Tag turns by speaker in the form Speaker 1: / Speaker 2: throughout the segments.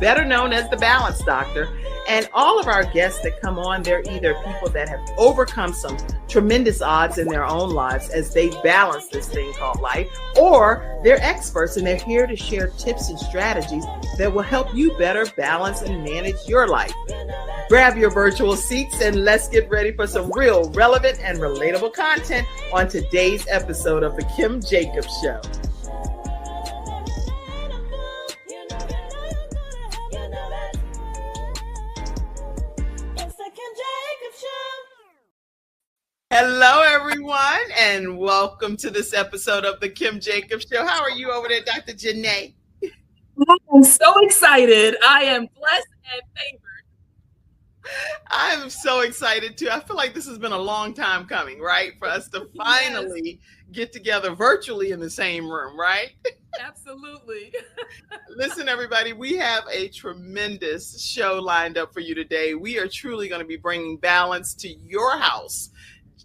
Speaker 1: better known as the Balance Doctor. And all of our guests that come on, they're either people that have overcome some tremendous odds in their own lives as they balance this thing called life, or they're experts and they're here to share tips and strategies that will help you better balance and manage your life. Grab your virtual seats and let's get ready for some real relevant and relatable content on today's episode of The Kim Jacobs Show. Hello, everyone, and welcome to this episode of The Kim Jacobs Show. How are you over there, Dr. Jana?
Speaker 2: I'm so excited. I am blessed and favored.
Speaker 1: I'm so excited, too. I feel like this has been a long time coming, right? For us to finally get together virtually in the same room, right?
Speaker 2: Absolutely.
Speaker 1: Listen, everybody, we have a tremendous show lined up for you today. We are truly going to be bringing balance to your house.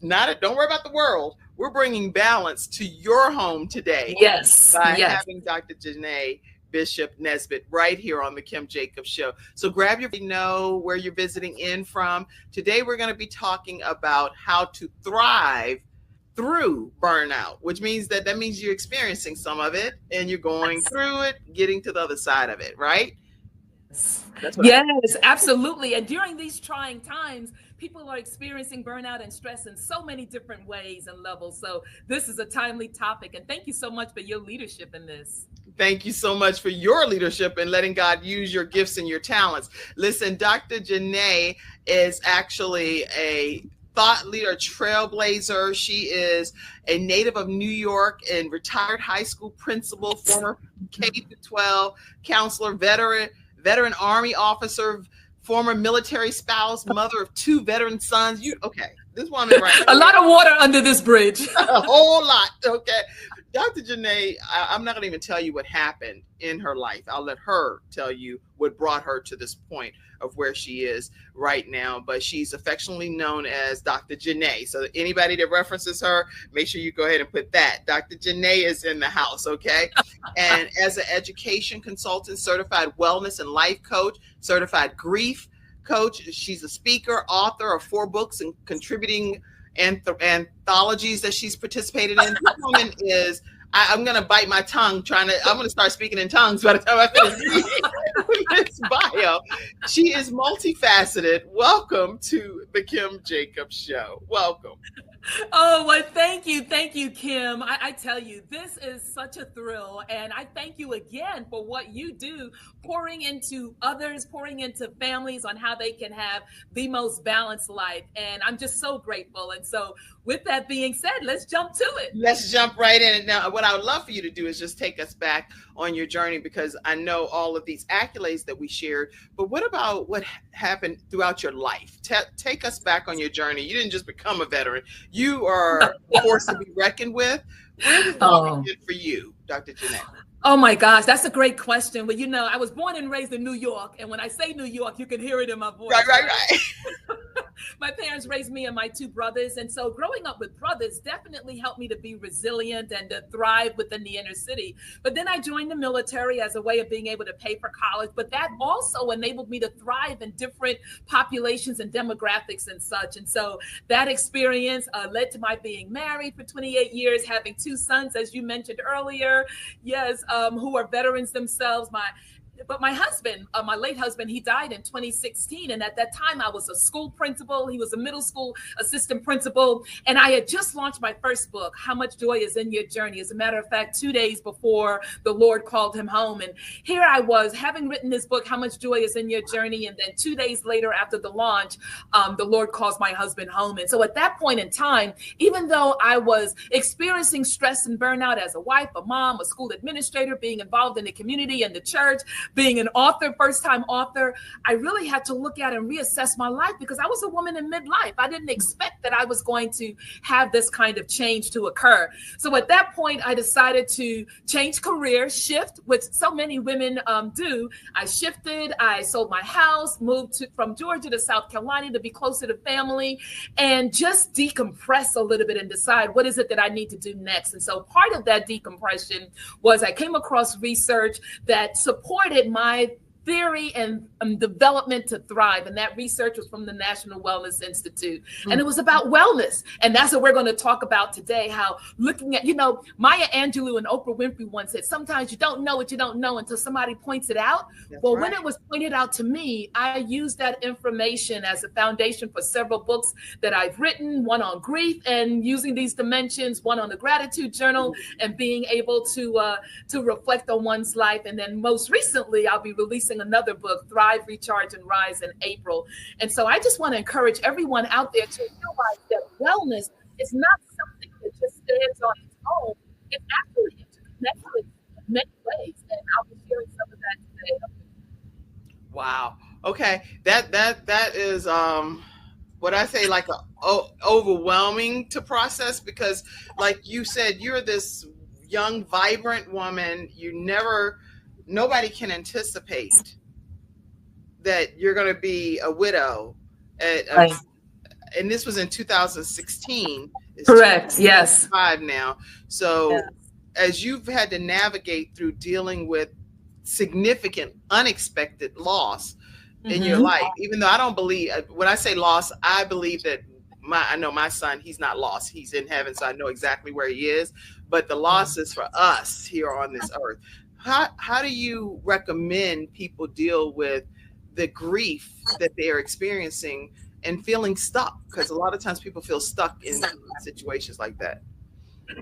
Speaker 1: Don't worry about the world. We're bringing balance to your home today.
Speaker 2: Yes.
Speaker 1: By having Dr. Jana Bishop Nesbitt right here on the Kim Jacobs Show. So grab your, know where you're visiting in from. Today, we're going to be talking about how to thrive through burnout, which means that means you're experiencing some of it and you're going through it, getting to the other side of it, right?
Speaker 2: Yes, absolutely. And during these trying times, people are experiencing burnout and stress in so many different ways and levels. So this is a timely topic. And thank you so much for your leadership in this.
Speaker 1: Thank you so much for your leadership and letting God use your gifts and your talents. Listen, Dr. Jana is actually a thought leader, trailblazer. She is a native of New York and retired high school principal, former K-12 counselor, veteran Army officer, former military spouse, mother of 2 veteran sons. This woman right
Speaker 2: A lot of water under this bridge.
Speaker 1: A whole lot. Okay. Dr. Jana, I'm not going to even tell you what happened in her life. I'll let her tell you what brought her to this point of where she is right now. But she's affectionately known as Dr. Jana. So anybody that references her, make sure you go ahead and put that. Dr. Jana is in the house, okay? And as an education consultant, certified wellness and life coach, certified grief coach, she's a speaker, author of 4 books and contributing anthologies that she's participated in. This woman is, I'm going to bite my tongue I'm going to start speaking in tongues by the time I finish reading this bio. She is multifaceted. Welcome to the Kim Jacobs Show. Welcome.
Speaker 2: Oh, well, thank you. Thank you, Kim. I tell you, this is such a thrill. And I thank you again for what you do, pouring into others, pouring into families on how they can have the most balanced life. And I'm just so grateful. And so with that being said, let's jump to it.
Speaker 1: Let's jump right in. Now, what I would love for you to do is just take us back on your journey, because I know all of these accolades that we shared, but what about what happened throughout your life? Take us back on your journey. You didn't just become a veteran. You are a force to be reckoned with. Where did it begin for you, Dr. Jana?
Speaker 2: Oh my gosh, that's a great question. Well, I was born and raised in New York. And when I say New York, you can hear it in my voice.
Speaker 1: Right.
Speaker 2: My parents raised me and my 2 brothers. And so growing up with brothers definitely helped me to be resilient and to thrive within the inner city. But then I joined the military as a way of being able to pay for college. But that also enabled me to thrive in different populations and demographics and such. And so that experience led to my being married for 28 years, having 2 sons, as you mentioned earlier. Yes. Who are veterans themselves. But my husband, my late husband, he died in 2016. And at that time, I was a school principal. He was a middle school assistant principal. And I had just launched my first book, How Much Joy Is in Your Journey. As a matter of fact, 2 days before the Lord called him home. And here I was, having written this book, How Much Joy Is in Your Journey. And then 2 days later after the launch, the Lord calls my husband home. And so at that point in time, even though I was experiencing stress and burnout as a wife, a mom, a school administrator, being involved in the community and the church, being an author, first-time author, I really had to look at and reassess my life, because I was a woman in midlife. I didn't expect that I was going to have this kind of change to occur. So at that point, I decided to change career, shift, which so many women do. I shifted, I sold my house, moved from Georgia to South Carolina to be closer to family, and just decompress a little bit and decide what is it that I need to do next. And so part of that decompression was I came across research that supported my theory and development to thrive. And that research was from the National Wellness Institute. And it was about wellness. And that's what we're going to talk about today, how looking at, Maya Angelou and Oprah Winfrey once said, sometimes you don't know what you don't know until somebody points it out.
Speaker 1: That's
Speaker 2: well,
Speaker 1: right.
Speaker 2: when it was pointed out to me, I used that information as a foundation for several books that I've written, one on grief and using these dimensions, one on the gratitude journal and being able to reflect on one's life. And then most recently, I'll be releasing another book, Thrive, Recharge, and Rise, in April. And so I just want to encourage everyone out there to realize that wellness is not something that just stands on its own. It's actually interconnected in many ways. And I'll be sharing some of that today.
Speaker 1: Wow. Okay. That is what I say, like overwhelming to process, because like you said, you're this young, vibrant woman. Nobody can anticipate that you're going to be a widow.
Speaker 2: Right.
Speaker 1: And this was in 2016. It's
Speaker 2: Correct. Yes.
Speaker 1: 5 now. So
Speaker 2: yes.
Speaker 1: As you've had to navigate through dealing with significant, unexpected loss in your life, even though I don't believe, when I say loss, I believe that I know my son, he's not lost. He's in heaven. So I know exactly where he is. But the loss is for us here on this earth. How do you recommend people deal with the grief that they're experiencing and feeling stuck? Because a lot of times people feel stuck in situations like that.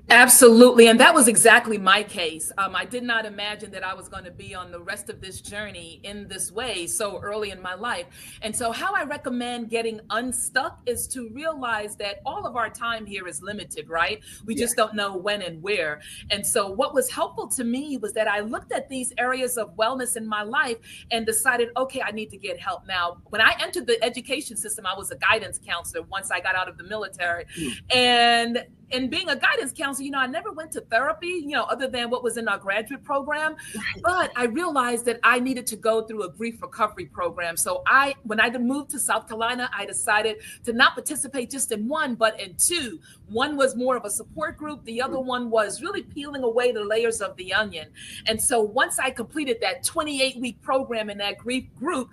Speaker 2: Absolutely. And that was exactly my case. I did not imagine that I was going to be on the rest of this journey in this way so early in my life. And so how I recommend getting unstuck is to realize that all of our time here is limited, right? We just don't know when and where. And so what was helpful to me was that I looked at these areas of wellness in my life and decided, okay, I need to get help. Now, when I entered the education system, I was a guidance counselor once I got out of the military. And being a guidance counselor, I never went to therapy, other than what was in our graduate program. Right. But I realized that I needed to go through a grief recovery program. So when I moved to South Carolina, I decided to not participate just in one, but in two. One was more of a support group. The other one was really peeling away the layers of the onion. And so once I completed that 28-week program in that grief group,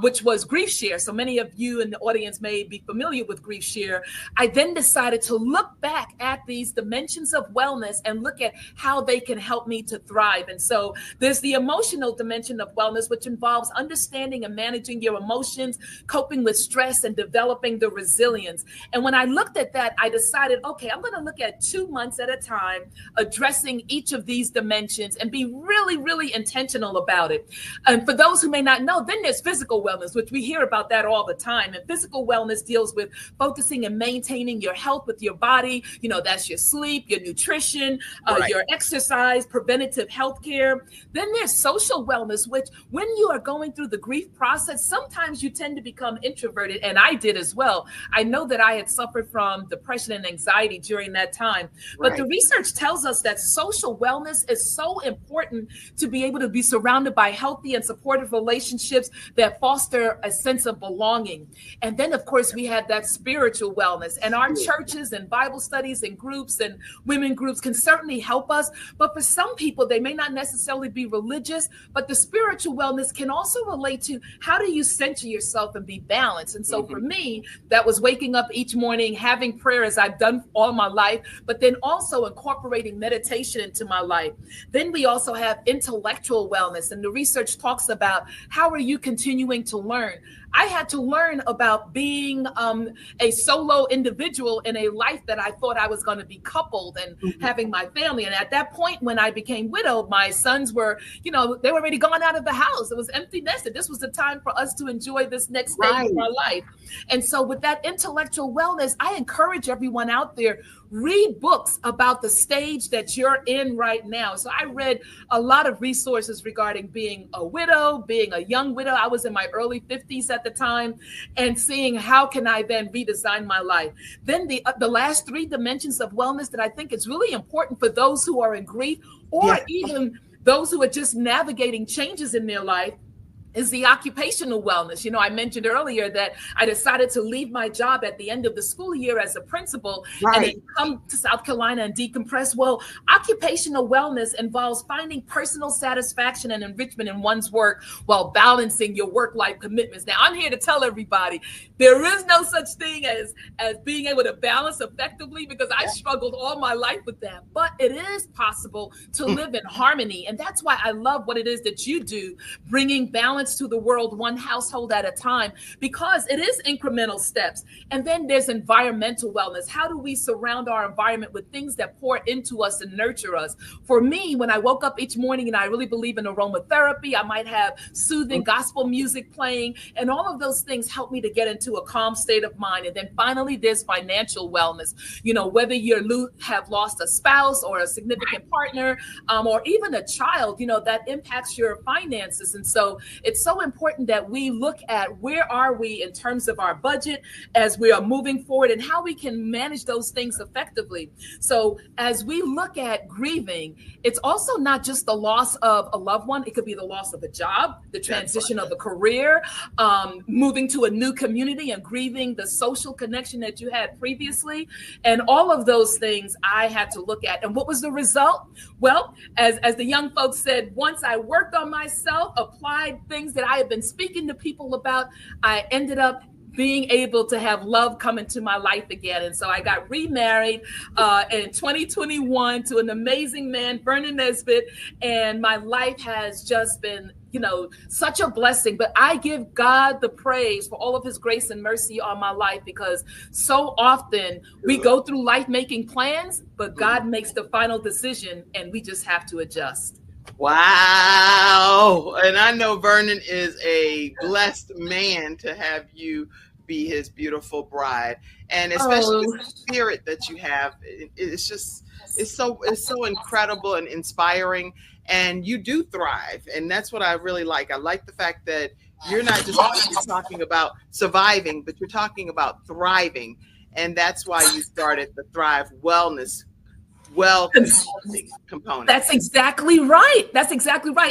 Speaker 2: which was Grief Share, so many of you in the audience may be familiar with Grief Share, I then decided to look back at these dimensions of wellness and look at how they can help me to thrive. And so there's the emotional dimension of wellness, which involves understanding and managing your emotions, coping with stress, and developing the resilience. And when I looked at that, I decided, okay, I'm going to look at 2 months at a time, addressing each of these dimensions and be really, really intentional about it. And for those who may not know, then there's physical wellness, which we hear about that all the time. And physical wellness deals with focusing and maintaining your health with your body. That's your sleep, your nutrition, right, your exercise, preventative health care. Then there's social wellness, which when you are going through the grief process, sometimes you tend to become introverted. And I did as well. I know that I had suffered from depression and anxiety during that time. But the research tells us that social wellness is so important to be able to be surrounded by healthy and supportive relationships that foster a sense of belonging. And then, of course, we have that spiritual wellness. And our churches and Bible studies and groups and women groups can certainly help us. But for some people, they may not necessarily be religious, but the spiritual wellness can also relate to how do you center yourself and be balanced. And so for me, that was waking up each morning, having prayer as I've done all my life, but then also incorporating meditation into my life. Then we also have intellectual wellness. And the research talks about how are you continuing to learn? I had to learn about being a solo individual in a life that I thought I was going to be coupled and having my family. And at that point, when I became widowed, my sons were, they were already gone out of the house. It was empty nested. This was the time for us to enjoy this next stage of our life. And so with that intellectual wellness, I encourage everyone out there, read books about the stage that you're in right now. So I read a lot of resources regarding being a widow, being a young widow. I was in my early 50s at the time, and seeing how can I then redesign my life. Then the last 3 dimensions of wellness that I think is really important for those who are in grief or even those who are just navigating changes in their life is the occupational wellness. I mentioned earlier that I decided to leave my job at the end of the school year as a principal and then
Speaker 1: Right.
Speaker 2: come to South Carolina and decompress. Well, occupational wellness involves finding personal satisfaction and enrichment in one's work while balancing your work-life commitments. Now, I'm here to tell everybody there is no such thing as being able to balance effectively, because I struggled all my life with that. But it is possible to live in harmony. And that's why I love what it is that you do, bringing balance to the world one household at a time, because it is incremental steps. And then there's environmental wellness. How do we surround our environment with things that pour into us and nurture us? For me, when I woke up each morning, and I really believe in aromatherapy, I might have soothing gospel music playing, and all of those things help me to get into a calm state of mind. And then finally, there's financial wellness. Whether you have lost a spouse or a significant partner, or even a child, that impacts your finances. And so it's so important that we look at where are we in terms of our budget as we are moving forward, and how we can manage those things effectively. So as we look at grieving, it's also not just the loss of a loved one. It could be the loss of a job, the transition of a career, moving to a new community and grieving the social connection that you had previously. And all of those things I had to look at. And what was the result? Well, as the young folks said, once I worked on myself, applied things that I had been speaking to people about, I ended up being able to have love come into my life again. And so I got remarried in 2021 to an amazing man, Vernon Nesbitt, and my life has just been such a blessing. But I give God the praise for all of his grace and mercy on my life, because so often we go through life making plans, but God makes the final decision, and we just have to adjust.
Speaker 1: Wow. And I know Vernon is a blessed man to have you be his beautiful bride. And especially the spirit that you have, it's so incredible and inspiring. And you do thrive. And that's what I really like. I like the fact that you're not just talking about surviving, but you're talking about thriving. And that's why you started the Thrive Wellness component.
Speaker 2: That's exactly right.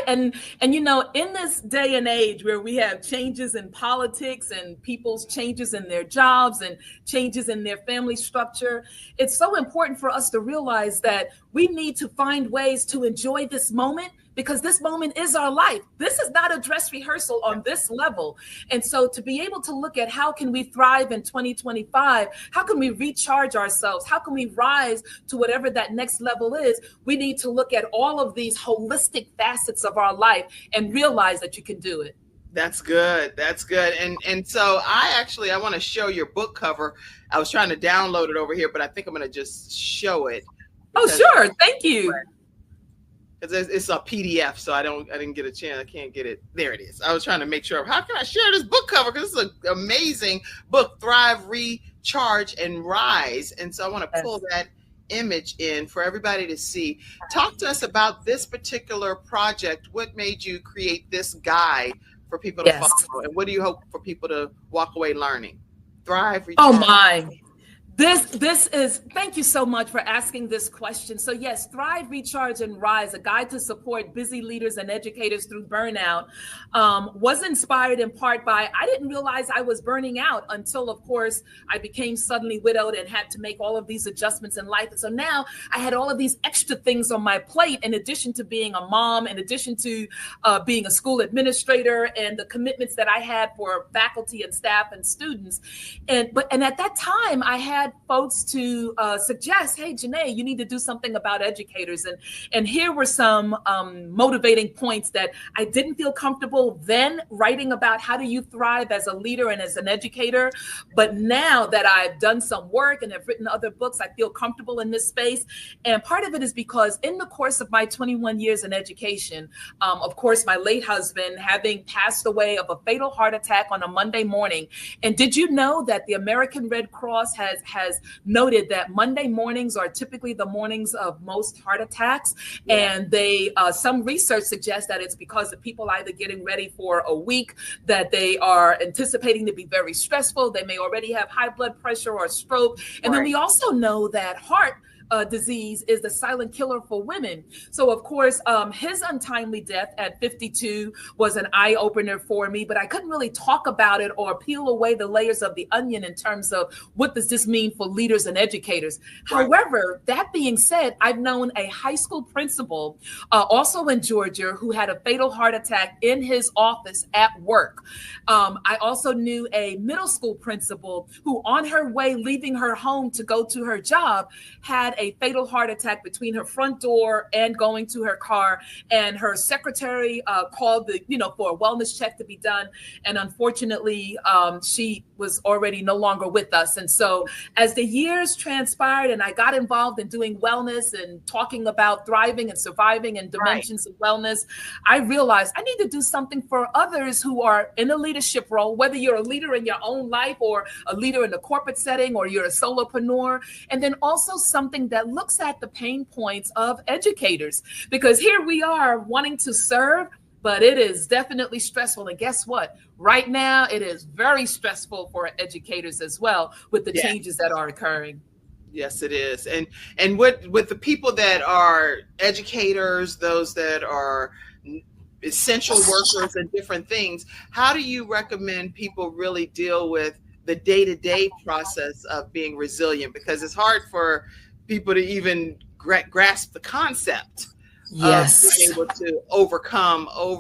Speaker 2: And in this day and age where we have changes in politics and people's changes in their jobs and changes in their family structure, it's so important for us to realize that we need to find ways to enjoy this moment, because this moment is our life. This is not a dress rehearsal on this level. And so to be able to look at how can we thrive in 2025, how can we recharge ourselves, how can we rise to whatever that next level is, we need to look at all of these holistic facets of our life and realize that you can do it.
Speaker 1: That's good. And so I want to show your book cover. I was trying to download it over here, but I think I'm going to just show it.
Speaker 2: Oh, sure. Thank you.
Speaker 1: It's a PDF, so I didn't get a chance. I can't get it. There it is. I was trying to make sure. How can I share this book cover? Because it's an amazing book, Thrive, Recharge, and Rise. And so I want to pull that image in for everybody to see. Talk to us about this particular project. What made you create this guide for people to follow? And what do you hope for people to walk away learning? Thrive, Recharge.
Speaker 2: Oh, my. This is, thank you so much for asking this question. So yes, Thrive, Recharge, and Rise, a guide to support busy leaders and educators through burnout, was inspired in part by, I didn't realize I was burning out until, of course, I became suddenly widowed and had to make all of these adjustments in life. And so now I had all of these extra things on my plate, in addition to being a mom, in addition to being a school administrator, and the commitments that I had for faculty and staff and students. And at that time, I had folks to suggest, hey, Janae, you need to do something about educators. And here were some motivating points that I didn't feel comfortable then writing about. How do you thrive as a leader and as an educator? But now that I've done some work and have written other books, I feel comfortable in this space. And part of it is because in the course of my 21 years in education, of course, my late husband having passed away of a fatal heart attack on a Monday morning. And did you know that the American Red Cross has noted that Monday mornings are typically the mornings of most heart attacks? And they some research suggests that it's because of people either getting ready for a week that they are anticipating to be very stressful. They may already have high blood pressure or stroke. And then we also know that heart disease is the silent killer for women. So, of course, his untimely death at 52 was an eye opener for me, but I couldn't really talk about it or peel away the layers of the onion in terms of what does this mean for leaders and educators.
Speaker 1: Right.
Speaker 2: However, that being said, I've known a high school principal, also in Georgia, who had a fatal heart attack in his office at work. I also knew a middle school principal who, on her way leaving her home to go to her job, had a fatal heart attack between her front door and going to her car. And her secretary called for a wellness check to be done. And unfortunately, she was already no longer with us. And so as the years transpired and I got involved in doing wellness and talking about thriving and surviving and dimensions of wellness, I realized I need to do something for others who are in a leadership role, whether you're a leader in your own life or a leader in a corporate setting or you're a solopreneur. And then also something that looks at the pain points of educators, because here we are wanting to serve, but it is definitely stressful. And guess what? Right now, it is very stressful for educators as well with the changes that are occurring.
Speaker 1: Yes, it is. And with the people that are educators, those that are essential workers and different things, how do you recommend people really deal with the day-to-day process of being resilient? Because it's hard for people to even grasp the concept of being able to overcome all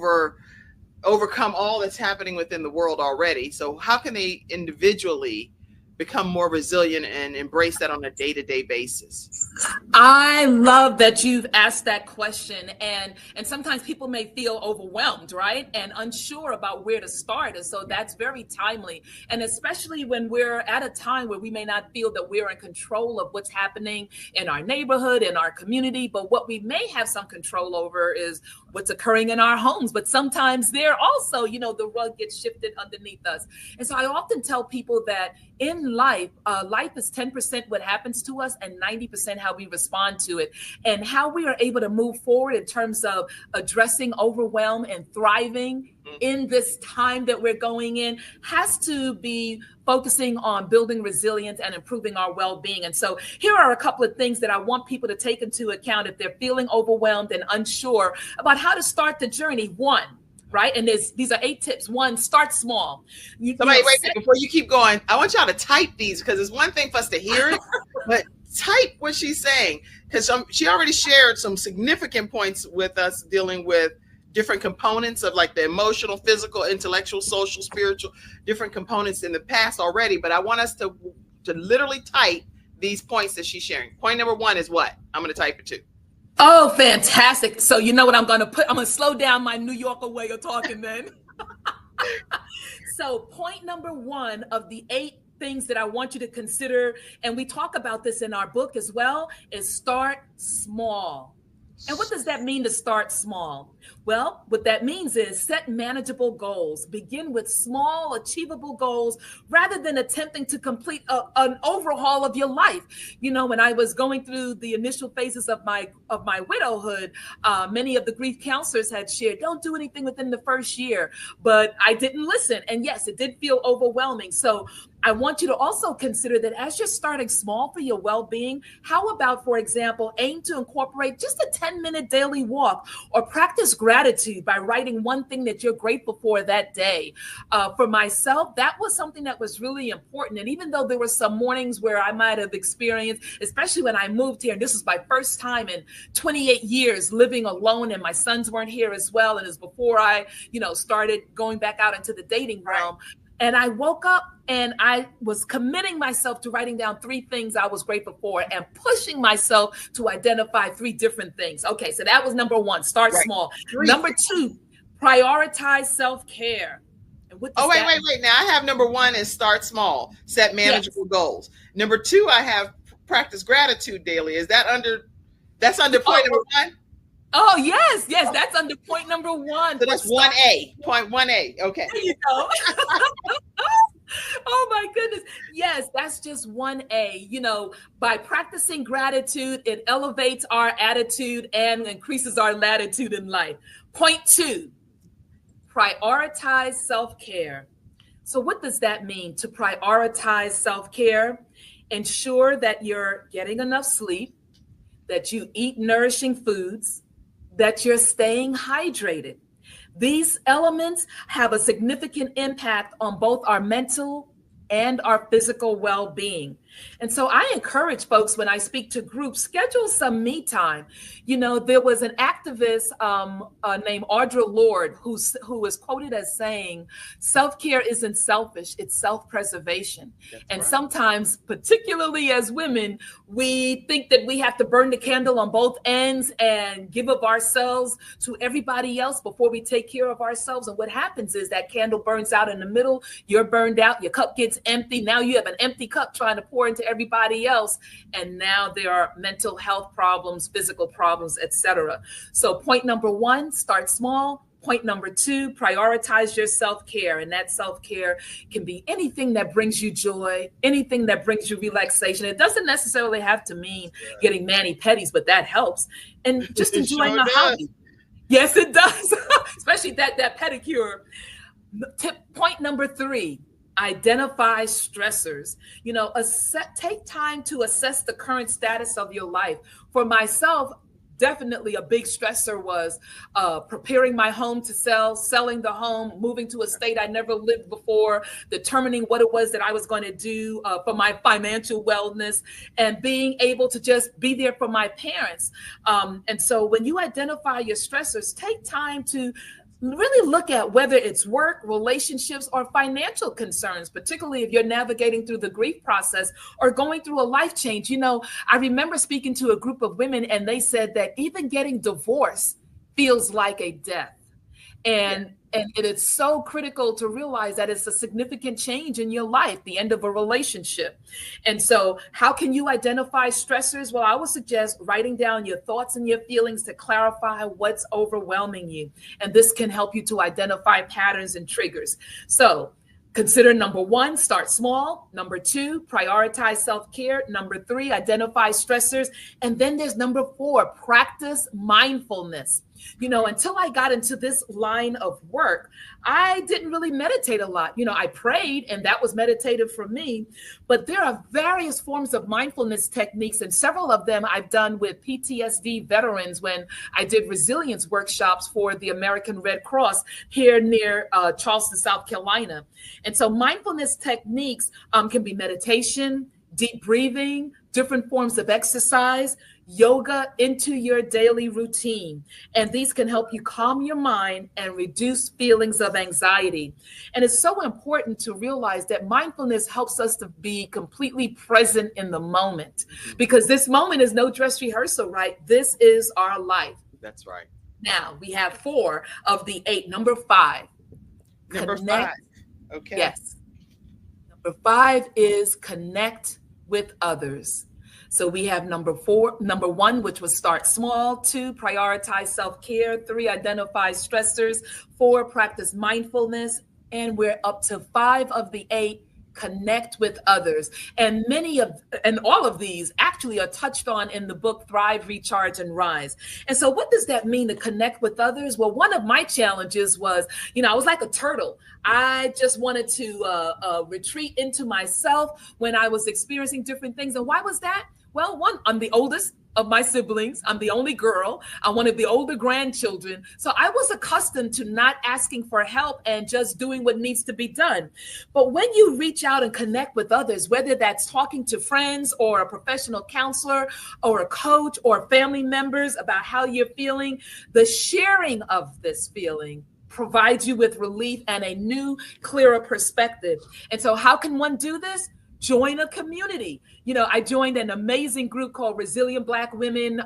Speaker 1: that's happening within the world already. So how can they individually become more resilient and embrace that on a day-to-day basis?
Speaker 2: I love that you've asked that question. And sometimes people may feel overwhelmed, right? And unsure about where to start. And so that's very timely. And especially when we're at a time where we may not feel that we're in control of what's happening in our neighborhood, in our community, but what we may have some control over is what's occurring in our homes. But sometimes there also, the rug gets shifted underneath us. And so I often tell people that in life, life is 10% what happens to us and 90% how we respond to it. And how we are able to move forward in terms of addressing overwhelm and thriving in this time that we're going in has to be focusing on building resilience and improving our well-being. And so here are a couple of things that I want people to take into account if they're feeling overwhelmed and unsure about how to start the journey. One, right? And these are 8 tips. One, start small.
Speaker 1: Wait, before you keep going, I want y'all to type these, because it's one thing for us to hear it, but type what she's saying, because she already shared some significant points with us dealing with different components of like the emotional, physical, intellectual, social, spiritual, different components in the past already. But I want us to literally type these points that she's sharing. Point number 1 is what? I'm going to type it too.
Speaker 2: Oh, fantastic. So you know what I'm going to put? I'm going to slow down my New Yorker way of talking then. So point number 1 of the 8 things that I want you to consider, and we talk about this in our book as well, is start small. And what does that mean to start small? Well, what that means is set manageable goals. Begin with small, achievable goals rather than attempting to complete an overhaul of your life. When I was going through the initial phases of my widowhood, many of the grief counselors had shared, don't do anything within the first year. But I didn't listen. And yes, it did feel overwhelming. So I want you to also consider that as you're starting small for your well-being, how about, for example, aim to incorporate just a 10-minute daily walk or practice gratitude by writing one thing that you're grateful for that day. For myself, that was something that was really important. And even though there were some mornings where I might have experienced, especially when I moved here, and this was my first time in 28 years living alone, and my sons weren't here as well. And it was before I, started going back out into the dating realm. And I woke up and I was committing myself to writing down 3 things I was grateful for and pushing myself to identify 3 different things. Okay, so that was number 1, start small. Number 2, prioritize self-care. And what wait.
Speaker 1: Now I have number 1 is start small, set manageable goals. Number 2, I have practice gratitude daily. Is that that's under point number 1?
Speaker 2: Oh, yes, that's under point number 1.
Speaker 1: So that's 1A, point 1A. Okay.
Speaker 2: There you go. Oh my goodness. Yes, that's just 1A. By practicing gratitude, it elevates our attitude and increases our latitude in life. Point 2, prioritize self-care. So what does that mean, to prioritize self-care? Ensure that you're getting enough sleep, that you eat nourishing foods, that you're staying hydrated. These elements have a significant impact on both our mental and our physical well-being. And so I encourage folks when I speak to groups, schedule some me time. There was an activist named Audre Lorde who was quoted as saying, self-care isn't selfish, it's self-preservation. And sometimes, particularly as women, we think that we have to burn the candle on both ends and give of ourselves to everybody else before we take care of ourselves. And what happens is that candle burns out in the middle, you're burned out, your cup gets empty. Now you have an empty cup trying to pour into everybody else. And now there are mental health problems, physical problems, etc. So point number one, start small. Point number two, prioritize your self-care. And that self-care can be anything that brings you joy, anything that brings you relaxation. It doesn't necessarily have to mean getting mani-pedis, but that helps. And just enjoying a hobby. Yes, it does. Especially that pedicure. Point number three, identify stressors. Take time to assess the current status of your life. For myself, definitely a big stressor was preparing my home to sell, selling the home, moving to a state I never lived before, determining what it was that I was going to do for my financial wellness, and being able to just be there for my parents. And so when you identify your stressors, take time to really look at whether it's work, relationships, or financial concerns, particularly if you're navigating through the grief process or going through a life change. I remember speaking to a group of women, and they said that even getting divorced feels like a death. And it is so critical to realize that it's a significant change in your life, the end of a relationship. And so how can you identify stressors? Well, I would suggest writing down your thoughts and your feelings to clarify what's overwhelming you. And this can help you to identify patterns and triggers. So consider number one, start small. Number two, prioritize self-care. Number three, identify stressors. And then there's number four, practice mindfulness. Until I got into this line of work, I didn't really meditate a lot. I prayed, and that was meditative for me. But there are various forms of mindfulness techniques, and several of them I've done with PTSD veterans when I did resilience workshops for the American Red Cross here near Charleston, South Carolina. And so mindfulness techniques can be meditation, deep breathing, different forms of exercise, yoga into your daily routine. And these can help you calm your mind and reduce feelings of anxiety. And it's so important to realize that mindfulness helps us to be completely present in the moment, because this moment is no dress rehearsal, right? This is our life.
Speaker 1: That's right.
Speaker 2: Now we have 4 of the 8. Number 5.
Speaker 1: Number 5. Okay.
Speaker 2: Yes. Number 5 is connect with others. So we have number 1, which was start small. 2, prioritize self-care. 3, identify stressors. 4, practice mindfulness. And we're up to 5 of the 8, connect with others. And all of these actually are touched on in the book, Thrive, Recharge, and Rise. And so what does that mean to connect with others? Well, one of my challenges was, I was like a turtle. I just wanted to retreat into myself when I was experiencing different things. And why was that? Well, one, I'm the oldest of my siblings. I'm the only girl. I'm one of the older grandchildren. So I was accustomed to not asking for help and just doing what needs to be done. But when you reach out and connect with others, whether that's talking to friends or a professional counselor or a coach or family members about how you're feeling, the sharing of this feeling provides you with relief and a new, clearer perspective. And so how can one do this? Join a community. I joined an amazing group called Resilient Black Women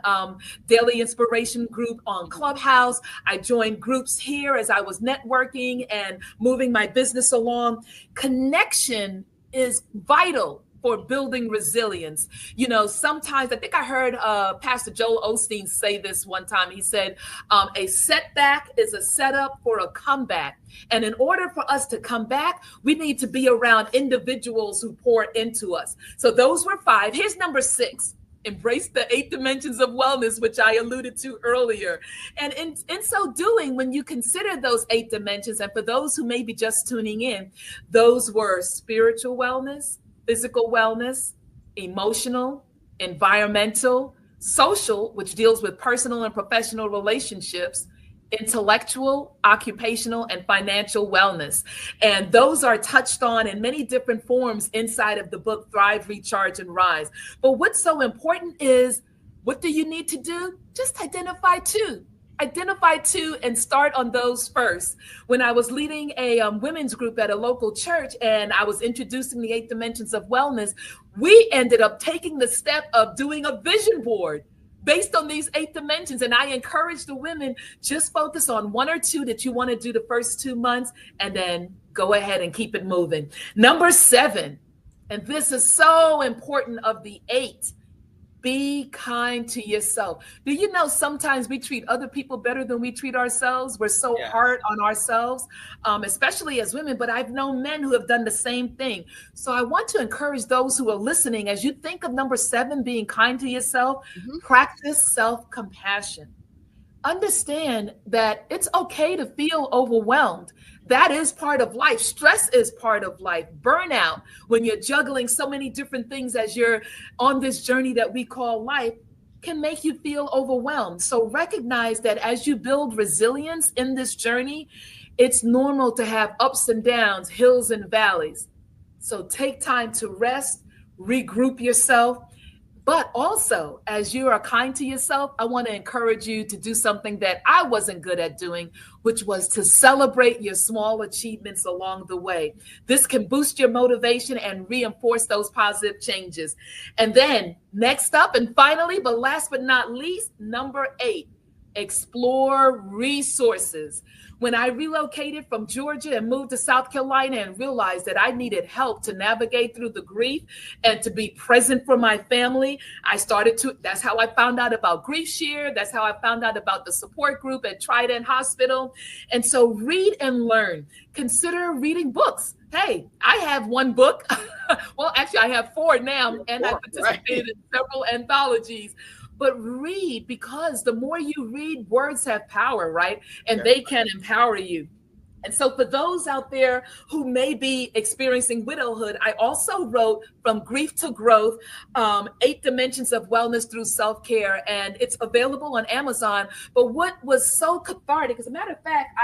Speaker 2: Daily Inspiration Group on Clubhouse. I joined groups here as I was networking and moving my business along. Connection is vital for building resilience. Sometimes I think I heard Pastor Joel Osteen say this one time. He said, a setback is a setup for a comeback. And in order for us to come back, we need to be around individuals who pour into us. So those were 5. Here's number 6. Embrace the 8 dimensions of wellness, which I alluded to earlier. And in so doing, when you consider those 8 dimensions, and for those who may be just tuning in, those were spiritual wellness, physical wellness, emotional, environmental, social, which deals with personal and professional relationships, intellectual, occupational, and financial wellness. And those are touched on in many different forms inside of the book, Thrive, Recharge, and Rise. But what's so important is, what do you need to do? Just identify two. Identify two and start on those first. When I was leading a women's group at a local church and I was introducing the 8 dimensions of wellness, we ended up taking the step of doing a vision board based on these 8 dimensions. And I encourage the women, just focus on 1 or 2 that you want to do the first 2 months, and then go ahead and keep it moving. Number 7, and this is so important of the 8, be kind to yourself. Do you know sometimes we treat other people better than we treat ourselves? We're so hard on ourselves, especially as women, but I've known men who have done the same thing. So I want to encourage those who are listening, as you think of number 7, being kind to yourself, practice self-compassion. Understand that it's okay to feel overwhelmed. That is part of life. Stress is part of life. Burnout, when you're juggling so many different things as you're on this journey that we call life, can make you feel overwhelmed. So recognize that as you build resilience in this journey, it's normal to have ups and downs, hills and valleys. So take time to rest, regroup yourself. But also, as you are kind to yourself, I want to encourage you to do something that I wasn't good at doing, which was to celebrate your small achievements along the way. This can boost your motivation and reinforce those positive changes. And then next up, and finally, but last but not least, number 8, explore resources. When I relocated from Georgia and moved to South Carolina and realized that I needed help to navigate through the grief and to be present for my family, that's how I found out about Grief Share. That's how I found out about the support group at Trident Hospital. And so read and learn. Consider reading books. Hey, I have 1 book. Well, actually, I have 4 now, and I participated in several anthologies. But read, because the more you read, words have power, right? And they can empower you. And so for those out there who may be experiencing widowhood, I also wrote From Grief to Growth, 8 Dimensions of Wellness Through Self-Care, and it's available on Amazon. But what was so cathartic, as a matter of fact,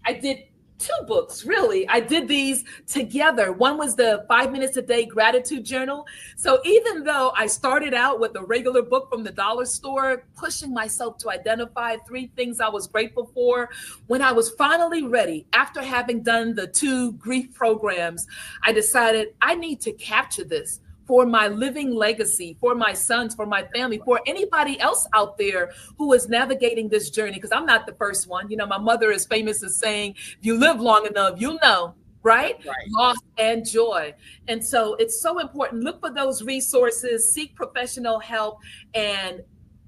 Speaker 2: I did 2 books, really. I did these together. One was the 5 minutes a day gratitude journal. So even though I started out with a regular book from the dollar store, pushing myself to identify 3 things I was grateful for, when I was finally ready, after having done the 2 grief programs, I decided I need to capture this for my living legacy, for my sons, for my family, for anybody else out there who is navigating this journey, because I'm not the first one. You know, my mother is famous as saying, if you live long enough, you'll know, right? Loss and joy. And so it's so important. Look for those resources, seek professional help, and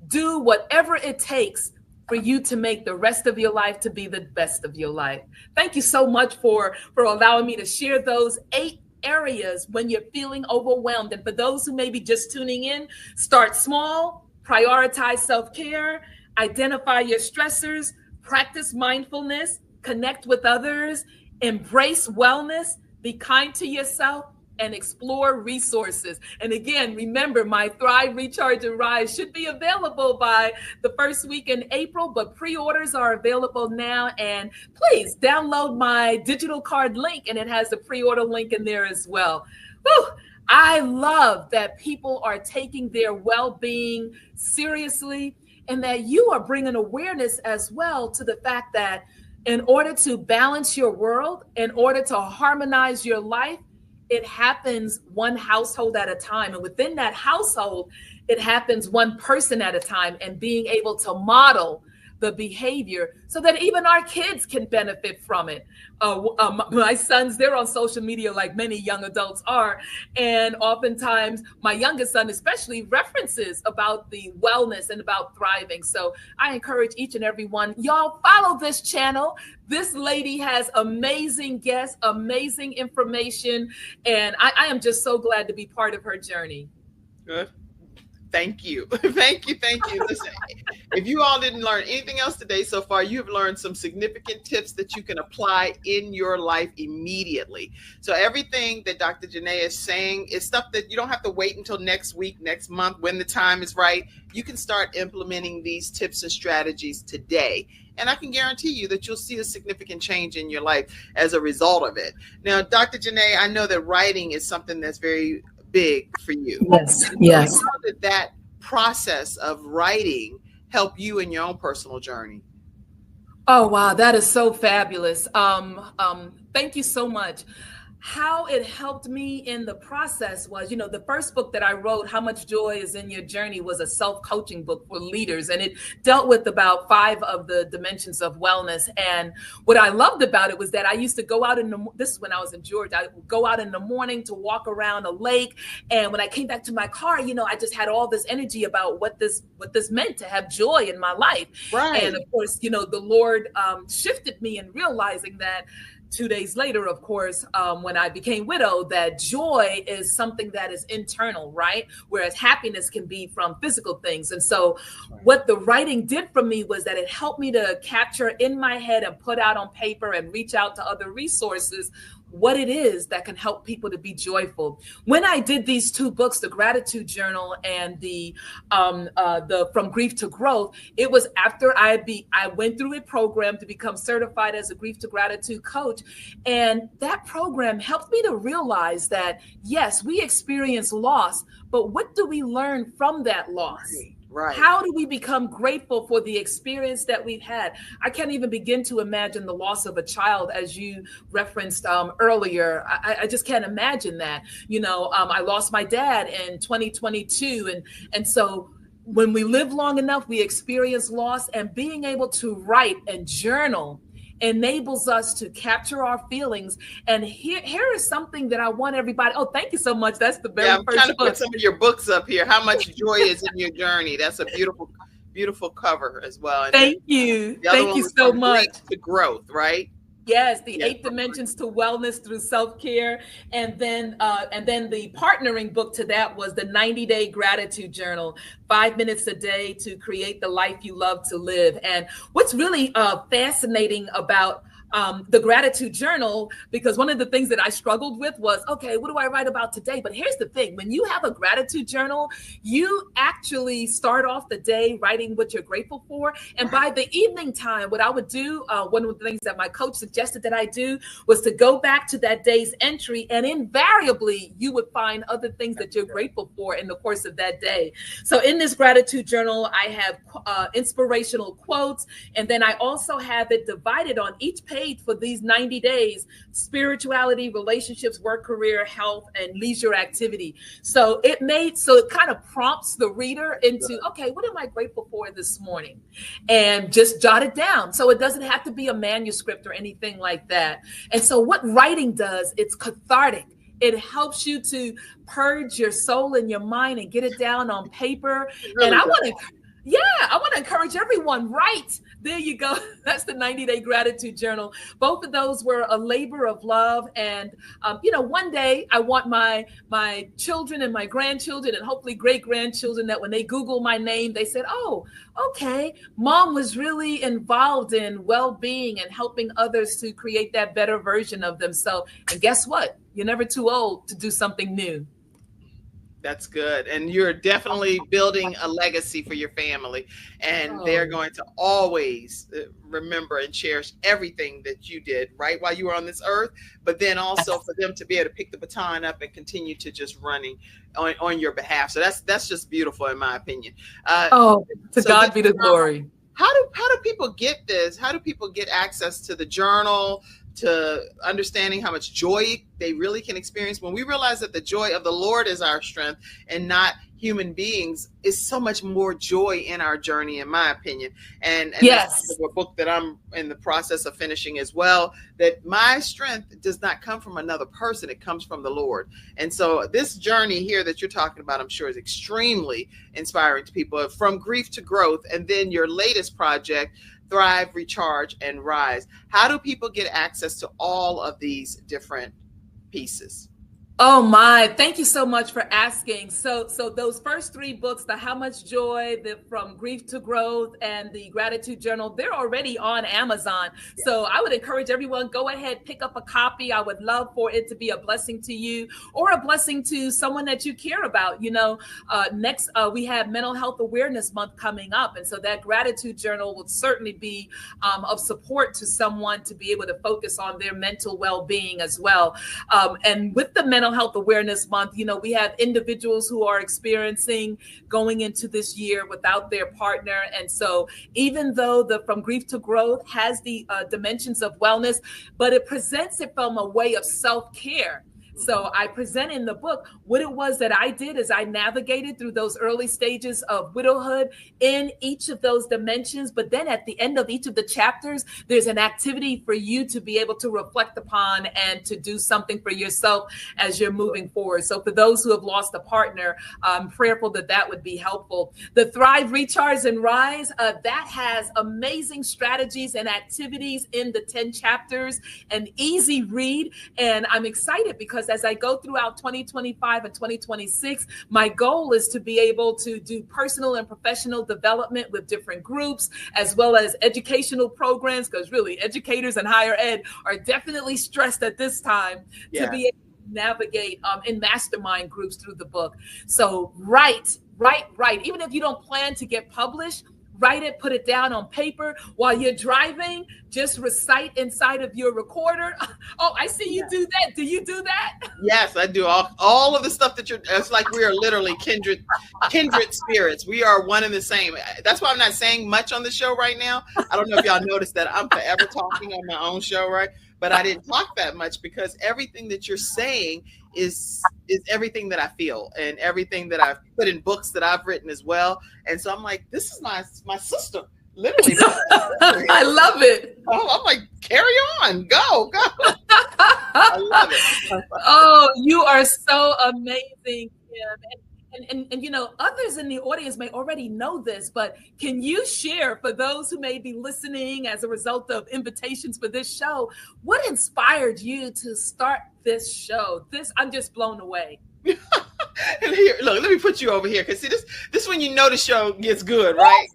Speaker 2: do whatever it takes for you to make the rest of your life to be the best of your life. Thank you so much for allowing me to share those 8 areas when you're feeling overwhelmed. And for those who may be just tuning in, start small, prioritize self-care, identify your stressors, practice mindfulness, connect with others, embrace wellness, be kind to yourself, and explore resources. And again, remember, my Thrive, Recharge, and Rise should be available by the first week in April, but pre-orders are available now. And please download my digital card link, and it has a pre-order link in there as well. Whew. I love that people are taking their well-being seriously, and that you are bringing awareness as well to the fact that in order to balance your world, in order to harmonize your life, it happens one household at a time. And within that household, it happens one person at a time, and being able to model the behavior so that even our kids can benefit from it. My sons, they're on social media like many young adults are. And oftentimes my youngest son especially references about the wellness and about thriving. So I encourage each and every one, y'all follow this channel. This lady has amazing guests, amazing information. And I am just so glad to be part of her journey.
Speaker 1: Good. Thank you. Thank you. Thank you. Listen, if you all didn't learn anything else today so far, you have learned some significant tips that you can apply in your life immediately. So everything that Dr. Jana is saying is stuff that you don't have to wait until next week, next month, when the time is right. You can start implementing these tips and strategies today. And I can guarantee you that you'll see a significant change in your life as a result of it. Now, Dr. Jana, I know that writing is something that's very big for you.
Speaker 2: Yes,
Speaker 1: So
Speaker 2: yes.
Speaker 1: how did that process of writing help you in your own personal journey?
Speaker 2: Oh, wow, that is so fabulous. Thank you so much. How it helped me in the process was, the first book that I wrote, How Much Joy Is in Your Journey, was a self-coaching book for leaders. And it dealt with about 5 of the dimensions of wellness. And what I loved about it was that I used to go out this is when I was in Georgia, I would go out in the morning to walk around a lake. And when I came back to my car, I just had all this energy about what this meant to have joy in my life.
Speaker 1: Right.
Speaker 2: And of course, the Lord shifted me in realizing that 2 days later, of course, when I became widowed, that joy is something that is internal, right? Whereas happiness can be from physical things. And so what the writing did for me was that it helped me to capture in my head and put out on paper and reach out to other resources what it is that can help people to be joyful. When I did these 2 books, the Gratitude Journal and the From Grief to Growth, it was after I went through a program to become certified as a grief to gratitude coach. And that program helped me to realize that, yes, we experience loss, but what do we learn from that loss?
Speaker 1: Right.
Speaker 2: How do we become grateful for the experience that we've had? I can't even begin to imagine the loss of a child, as you referenced earlier. I just can't imagine that. I lost my dad in 2022. And so when we live long enough, we experience loss, and being able to write and journal enables us to capture our feelings. And here is something that I want everybody. Oh, thank you so much. That's the very
Speaker 1: I'm
Speaker 2: first
Speaker 1: trying to
Speaker 2: book.
Speaker 1: put some of your books up here. How Much Joy Is in Your Journey. That's a beautiful, beautiful cover as well. And
Speaker 2: thank you. Thank you so much.
Speaker 1: To growth, right?
Speaker 2: Yes, the 8 dimensions to wellness through self-care. And then the partnering book to that was the 90-day gratitude journal, 5 minutes a day to create the life you love to live. And what's really fascinating about the gratitude journal, because one of the things that I struggled with was, okay, what do I write about today? But here's the thing, when you have a gratitude journal, you actually start off the day writing what you're grateful for. And by the evening time, what I would do, one of the things that my coach suggested that I do was to go back to that day's entry, and invariably you would find other things that you're grateful for in the course of that day. So in this gratitude journal, I have inspirational quotes, and then I also have it divided on each page for these 90 days: spirituality, relationships, work, career, health, and leisure activity. So it kind of prompts the reader into, okay, what am I grateful for this morning? And just jot it down. So it doesn't have to be a manuscript or anything like that. And so what writing does, it's cathartic. It helps you to purge your soul and your mind and get it down on paper. Really, and I want to encourage everyone, write. There you go. That's the 90-day gratitude journal. Both of those were a labor of love. And, one day I want my children and my grandchildren and hopefully great-grandchildren that when they Google my name, they said, oh, okay, Mom was really involved in well-being and helping others to create that better version of themselves. And guess what? You're never too old to do something new.
Speaker 1: That's good. And you're definitely building a legacy for your family. And they're going to always remember and cherish everything that you did right while you were on this earth, but then also for them to be able to pick the baton up and continue to just running on your behalf. So that's just beautiful, in my opinion.
Speaker 2: To God be the glory.
Speaker 1: How do people get this? How do people get access to the journal, to understanding how much joy they really can experience? When we realize that the joy of the Lord is our strength and not human beings, is so much more joy in our journey, in my opinion. And
Speaker 2: yes,
Speaker 1: that's a book that I'm in the process of finishing as well, that my strength does not come from another person. It comes from the Lord. And so this journey here that you're talking about, I'm sure is extremely inspiring to people, from grief to growth. And then your latest project, Thrive, Recharge, and Rise. How do people get access to all of these different pieces?
Speaker 2: Oh my, thank you so much for asking. So those first three books, the How Much Joy, the From Grief to Growth, and the Gratitude Journal, they're already on Amazon. So I would encourage everyone, go ahead, pick up a copy. I would love for it to be a blessing to you or a blessing to someone that you care about. Next, we have Mental Health Awareness Month coming up. And so that Gratitude Journal will certainly be of support to someone to be able to focus on their mental well-being as well. And with the Mental Health Awareness Month, we have individuals who are experiencing going into this year without their partner. And so even though the From Grief to Growth has the dimensions of wellness, but it presents it from a way of self-care. So I present in the book what it was that I did as I navigated through those early stages of widowhood in each of those dimensions. But then at the end of each of the chapters, there's an activity for you to be able to reflect upon and to do something for yourself as you're moving forward. So for those who have lost a partner, I'm prayerful that that would be helpful. The Thrive, Recharge, and Rise, that has amazing strategies and activities in the 10 chapters, an easy read. And I'm excited because as I go throughout 2025 and 2026, my goal is to be able to do personal and professional development with different groups, as well as educational programs, because really educators and higher ed are definitely stressed at this time to be able to navigate in mastermind groups through the book. So write. Even if you don't plan to get published, write it, put it down on paper while you're driving. Just recite inside of your recorder. Oh, I see you do that. Do you do that?
Speaker 1: Yes, I do. All of the stuff that it's like we are literally kindred spirits. We are one and the same. That's why I'm not saying much on the show right now. I don't know if y'all noticed that I'm forever talking on my own show, right? But I didn't talk that much because everything that you're saying is everything that I feel and everything that I've put in books that I've written as well. And so I'm like, this is my sister, literally.
Speaker 2: I love it.
Speaker 1: I'm like, carry on, go. I love it.
Speaker 2: Oh, you are so amazing, Kim. And others in the audience may already know this, but can you share for those who may be listening as a result of invitations for this show, what inspired you to start this show? I'm just blown away.
Speaker 1: And here, look, let me put you over here, because see, this when you know the show gets good, right?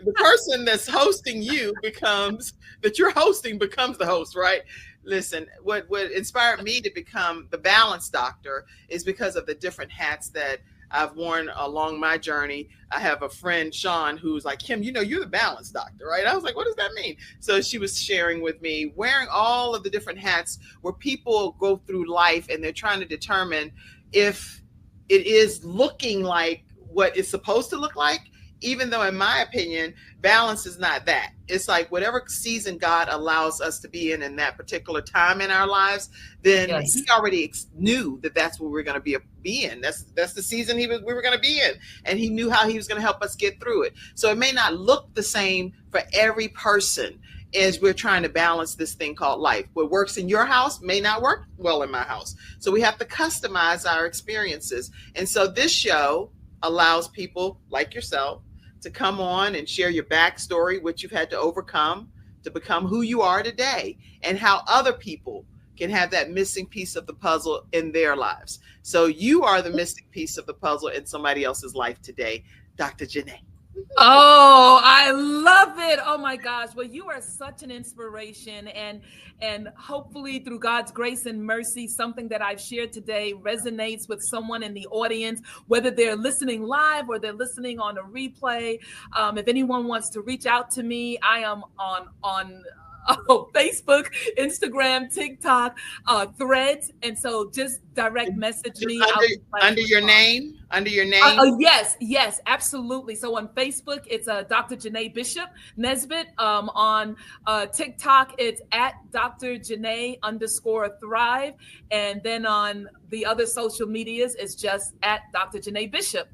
Speaker 1: The person that's hosting you becomes the host, right? Listen, what inspired me to become the Balance Doctor is because of the different hats that I've worn along my journey. I have a friend, Sean, who's like, Kim, you're the Balance Doctor, right? I was like, what does that mean? So she was sharing with me, wearing all of the different hats where people go through life and they're trying to determine if it is looking like what it's supposed to look like, even though in my opinion, balance is not that. It's like whatever season God allows us to be in that particular time in our lives, then he already knew that that's what we're going to be in. That's the season we were going to be in. And he knew how he was going to help us get through it. So it may not look the same for every person as we're trying to balance this thing called life. What works in your house may not work well in my house. So we have to customize our experiences. And so this show allows people like yourself to come on and share your backstory, what you've had to overcome to become who you are today, and how other people can have that missing piece of the puzzle in their lives. So you are the missing piece of the puzzle in somebody else's life today, Dr. Jana.
Speaker 2: Oh, I love it. Oh my gosh. Well, you are such an inspiration, and hopefully through God's grace and mercy, something that I've shared today resonates with someone in the audience, whether they're listening live or they're listening on a replay. If anyone wants to reach out to me, I am on Facebook, Instagram, TikTok, Threads. And so just direct message me.
Speaker 1: Under your name?
Speaker 2: Yes, absolutely. So on Facebook, it's Dr. Janae Bishop Nesbitt. On TikTok, it's at Dr. Janae _Thrive. And then on the other social medias, it's just at Dr. Janae Bishop.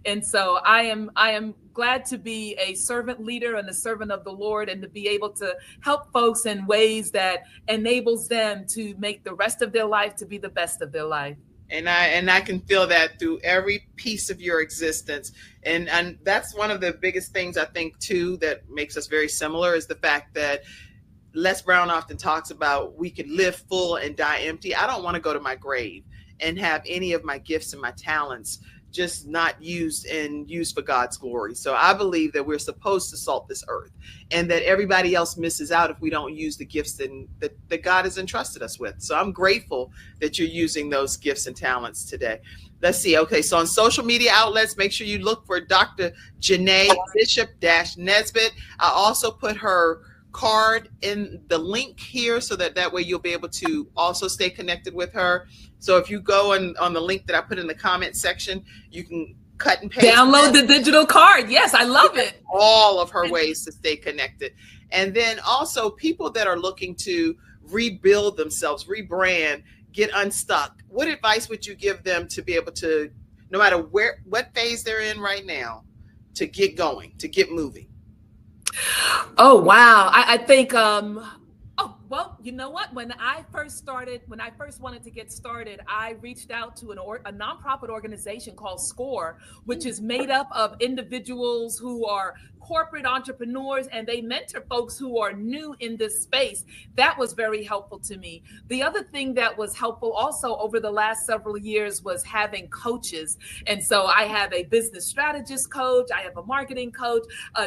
Speaker 2: And so I am glad to be a servant leader and a servant of the Lord, and to be able to help folks in ways that enables them to make the rest of their life to be the best of their life.
Speaker 1: And I can feel that through every piece of your existence. And that's one of the biggest things I think too that makes us very similar, is the fact that Les Brown often talks about we could live full and die empty. I don't want to go to my grave and have any of my gifts and my talents just not used and used for God's glory. So I believe that we're supposed to salt this earth, and that everybody else misses out if we don't use the gifts that God has entrusted us with. So I'm grateful that you're using those gifts and talents today. Let's see. Okay, so on social media outlets, make sure you look for Dr. Jana Bishop-Nesbitt. I also put her card in the link here so that way you'll be able to also stay connected with her. So if you go on the link that I put in the comment section, you can cut and paste.
Speaker 2: Download the digital card. Yes, I love it.
Speaker 1: All of her ways to stay connected. And then also people that are looking to rebuild themselves, rebrand, get unstuck. What advice would you give them to be able to, no matter what phase they're in right now, to get going, to get moving?
Speaker 2: Oh, wow. I think, well, you know what? When I first wanted to get started, I reached out to a nonprofit organization called SCORE, which is made up of individuals who are corporate entrepreneurs, and they mentor folks who are new in this space. That was very helpful to me. The other thing that was helpful also over the last several years was having coaches. And so I have a business strategist coach. I have a marketing coach.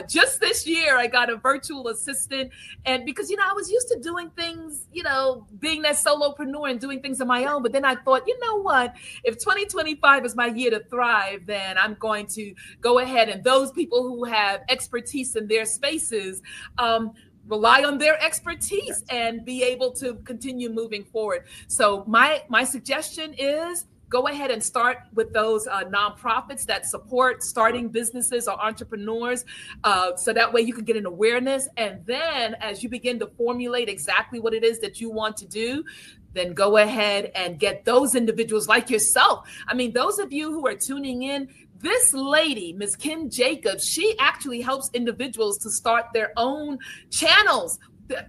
Speaker 2: Just this year, I got a virtual assistant. And because, I was used to doing things, being that solopreneur and doing things on my own. But then I thought, you know what? If 2025 is my year to thrive, then I'm going to go ahead, and those people who have expertise in their spaces, rely on their expertise and be able to continue moving forward. So my suggestion is go ahead and start with those nonprofits that support starting businesses or entrepreneurs. So that way you can get an awareness. And then as you begin to formulate exactly what it is that you want to do, then go ahead and get those individuals like yourself. I mean, those of you who are tuning in, this lady, Ms. Kim Jacobs, she actually helps individuals to start their own channels,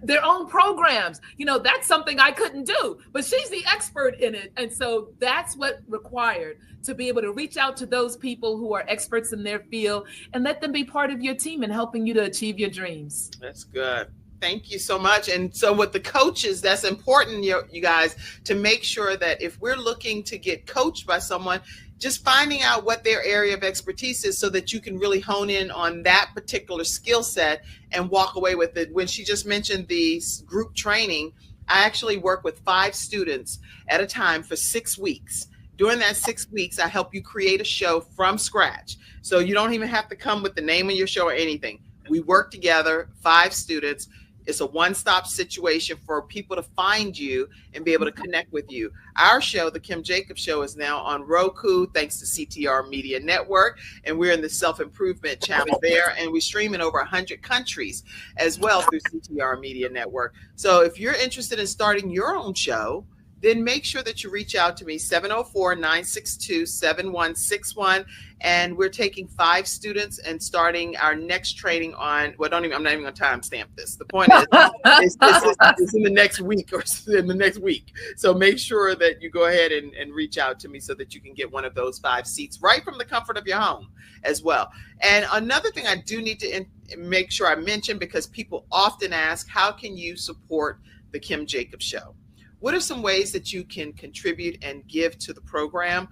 Speaker 2: their own programs. That's something I couldn't do, but she's the expert in it. And so that's what required, to be able to reach out to those people who are experts in their field and let them be part of your team and helping you to achieve your dreams.
Speaker 1: That's good. Thank you so much. And so with the coaches, that's important, you guys, to make sure that if we're looking to get coached by someone, just finding out what their area of expertise is so that you can really hone in on that particular skill set and walk away with it. When she just mentioned the group training, I actually work with 5 students at a time for 6 weeks. During that 6 weeks, I help you create a show from scratch. So you don't even have to come with the name of your show or anything. We work together, 5 students. It's a one-stop situation for people to find you and be able to connect with you. Our show, The Kim Jacobs Show, is now on Roku, thanks to CTR Media Network. And we're in the self-improvement channel there. And we stream in over 100 countries as well through CTR Media Network. So if you're interested in starting your own show, then make sure that you reach out to me, 704-962-7161. And we're taking 5 students and starting our next training on, I'm not even going to timestamp this. The point is, it's in the next week or in the next week. So make sure that you go ahead and reach out to me so that you can get one of those 5 seats right from the comfort of your home as well. And another thing I do need to make sure I mention, because people often ask, how can you support the Kim Jacobs Show? What are some ways that you can contribute and give to the program?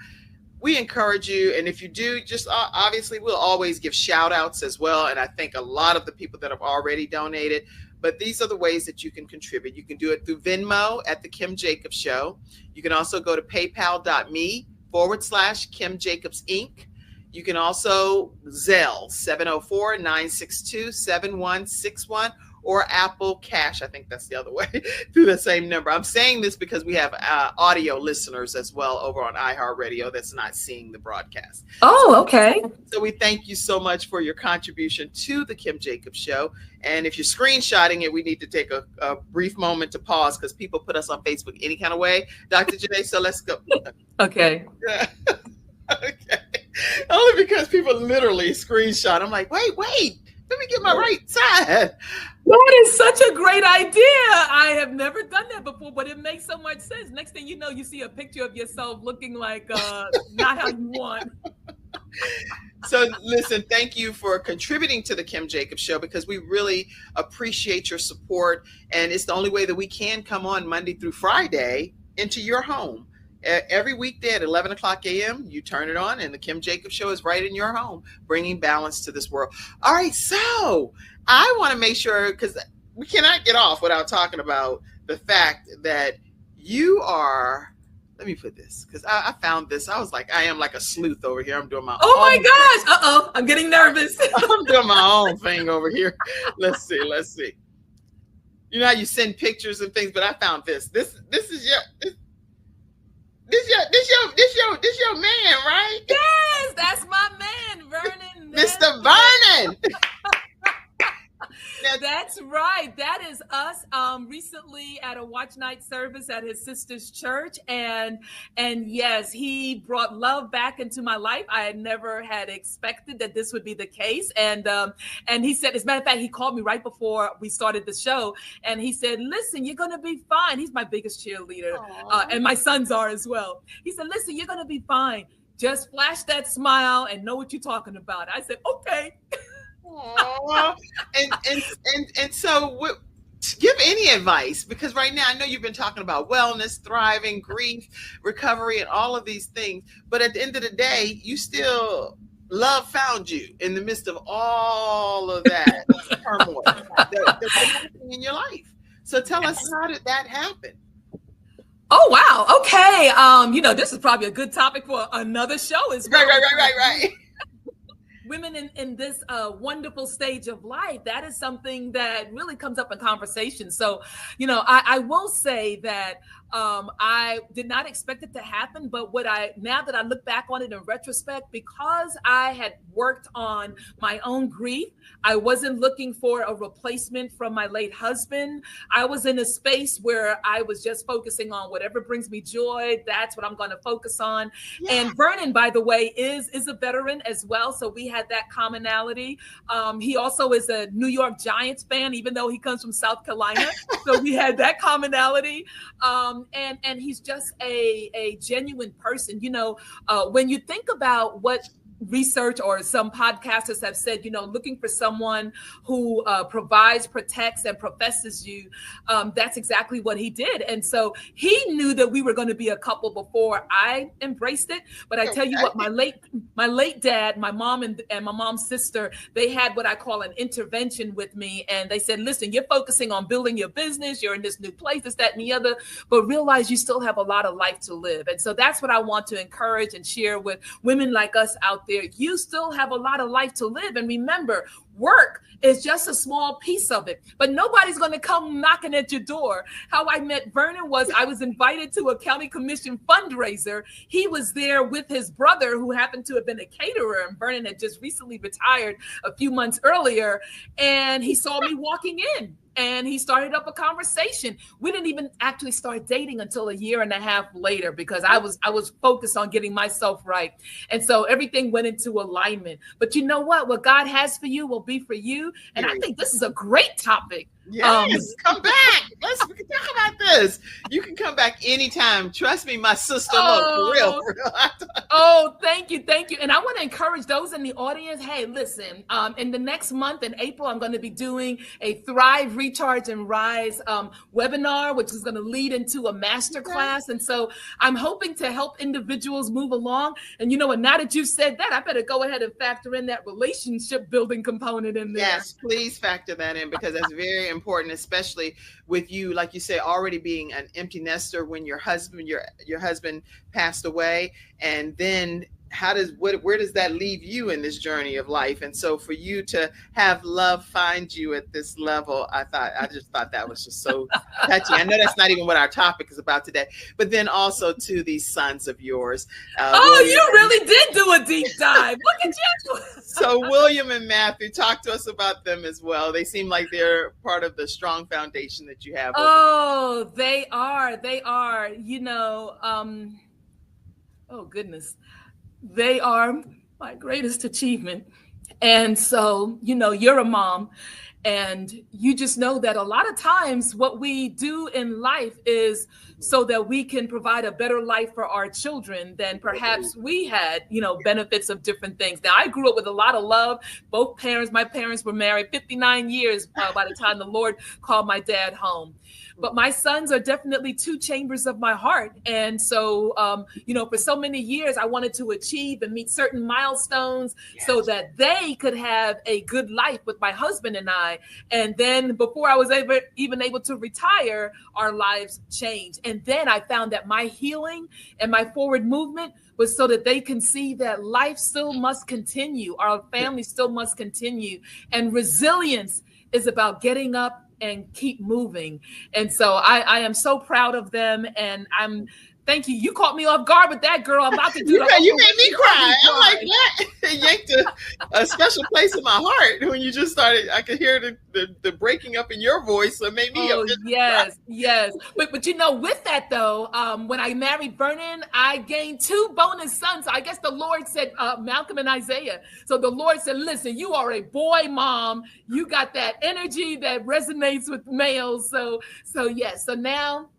Speaker 1: We encourage you, and if you do, just obviously we'll always give shout outs as well. And I thank a lot of the people that have already donated, but these are the ways that you can contribute. You can do it through Venmo at the Kim Jacobs Show. You can also go to paypal.me/Kim Jacobs Inc. You can also Zelle 704-962-7161. or Apple Cash. I think that's the other way, through the same number. I'm saying this because we have audio listeners as well over on iHeartRadio that's not seeing the broadcast.
Speaker 2: Oh, okay.
Speaker 1: So we thank you so much for your contribution to the Kim Jacobs Show. And if you're screenshotting it, we need to take a brief moment to pause because people put us on Facebook any kind of way. Dr. Janae, so let's go.
Speaker 2: Okay.
Speaker 1: Yeah. Okay. Only because people literally screenshot. I'm like, wait. Let me get my right side.
Speaker 2: That is such a great idea. I have never done that before, but it makes so much sense. Next thing you know, you see a picture of yourself looking like not how you want.
Speaker 1: So listen, thank you for contributing to the Kim Jacobs Show, because we really appreciate your support. And it's the only way that we can come on Monday through Friday into your home. Every weekday at 11 o'clock a.m., you turn it on, and the Kim Jacobs Show is right in your home, bringing balance to this world. All right, so I want to make sure, because we cannot get off without talking about the fact that you are, let me put this, because I found this. I was like, I am like a sleuth over here. I'm doing my
Speaker 2: Oh my
Speaker 1: own
Speaker 2: gosh. Uh-oh. I'm getting nervous.
Speaker 1: I'm doing my own thing over here. Let's see. You know how you send pictures and things, but I found this. This is your man, right?
Speaker 2: Yes, that's my man, Vernon.
Speaker 1: Mr. Vernon.
Speaker 2: That's right. That is us. Recently at a watch night service at his sister's church, and yes, he brought love back into my life. I had never had expected that this would be the case, and he said, as a matter of fact, he called me right before we started the show, and he said, "Listen, you're gonna be fine." He's my biggest cheerleader, and my sons are as well. He said, "Listen, you're gonna be fine. Just flash that smile and know what you're talking about." I said, "Okay."
Speaker 1: And so give any advice, because right now I know you've been talking about wellness, thriving, grief, recovery, and all of these things, but at the end of the day, you still, love found you in the midst of all of that turmoil that's happening in your life. So tell us, how did that happen?
Speaker 2: Oh, wow. Okay. This is probably a good topic for another show as well.
Speaker 1: Right.
Speaker 2: Women in this wonderful stage of life, that is something that really comes up in conversation. So, I will say that I did not expect it to happen, but now that I look back on it in retrospect, because I had worked on my own grief, I wasn't looking for a replacement from my late husband. I was in a space where I was just focusing on whatever brings me joy. That's what I'm going to focus on. Yeah. And Vernon, by the way, is a veteran as well. So we had that commonality. He also is a New York Giants fan, even though he comes from South Carolina. So we had that commonality. And he's just a genuine person. When you think about what research or some podcasters have said, looking for someone who provides, protects, and professes you, that's exactly what he did. And so he knew that we were going to be a couple before I embraced it. But I tell you what, my late dad, my mom and my mom's sister, they had what I call an intervention with me. And they said, "Listen, you're focusing on building your business. You're in this new place, this, that, and the other, but realize you still have a lot of life to live." And so that's what I want to encourage and share with women like us out there. You still have a lot of life to live. And remember, work is just a small piece of it, but nobody's going to come knocking at your door. How I met Vernon was I was invited to a county commission fundraiser. He was there with his brother, who happened to have been a caterer, and Vernon had just recently retired a few months earlier. And he saw me walking in, and he started up a conversation. We didn't even actually start dating until a year and a half later, because I was focused on getting myself right. And so everything went into alignment. But you know what? What God has for you will be for you. And I think this is a great topic.
Speaker 1: Yes, come back. We can talk about this. You can come back anytime. Trust me, my sister. Look, for real.
Speaker 2: Oh, thank you. And I want to encourage those in the audience. Hey, listen, in the next month in April, I'm going to be doing a Thrive, Recharge, and Rise webinar, which is going to lead into a masterclass. And so I'm hoping to help individuals move along. And now that you've said that, I better go ahead and factor in that relationship building component in there.
Speaker 1: Yes, please factor that in, because that's very important, especially with you, like you say, already being an empty nester when your husband passed away. And then where does that leave you in this journey of life? And so for you to have love find you at this level, I just thought that was just so touching. I know that's not even what our topic is about today, but then also to these sons of yours.
Speaker 2: You really did do a deep dive. Look at you.
Speaker 1: So William and Matthew, talk to us about them as well. They seem like they're part of the strong foundation that you have.
Speaker 2: Oh, they are. Oh goodness. They are my greatest achievement. And so, you're a mom, And you just know that a lot of times what we do in life is so that we can provide a better life for our children than perhaps we had, benefits of different things. Now, I grew up with a lot of love. Both parents, my parents were married 59 years by the time the Lord called my dad home. But my sons are definitely two chambers of my heart. And so, for so many years, I wanted to achieve and meet certain milestones so that they could have a good life with my husband and I. And then before I was even able to retire, our lives changed. And then I found that my healing and my forward movement was so that they can see that life still must continue. Our family still must continue. And resilience is about getting up and keep moving. And so I am so proud of them. And thank you. You caught me off guard with that, girl. I'm about to do that.
Speaker 1: You made me cry. I'm like, that yanked a special place in my heart when you just started. I could hear the breaking up in your voice. So it made me.
Speaker 2: Oh, yes. But with that though, when I married Vernon, I gained 2 bonus sons. So I guess the Lord said, Malcolm and Isaiah. So the Lord said, listen, you are a boy mom. You got that energy that resonates with males. So yes. So now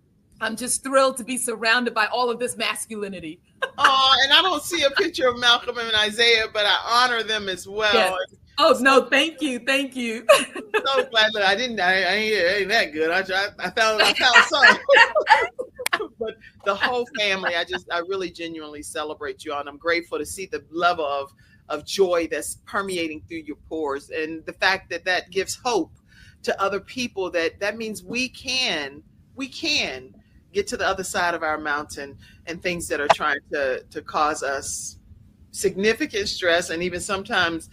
Speaker 2: I'm just thrilled to be surrounded by all of this masculinity.
Speaker 1: Oh, and I don't see a picture of Malcolm and Isaiah, but I honor them as well.
Speaker 2: Yes. Oh, no, thank you.
Speaker 1: So glad that I ain't that good. I found some. But the whole family, I really genuinely celebrate you all. And I'm grateful to see the level of joy that's permeating through your pores. And the fact that gives hope to other people, that means we can get to the other side of our mountain and things that are trying to cause us significant stress, and even sometimes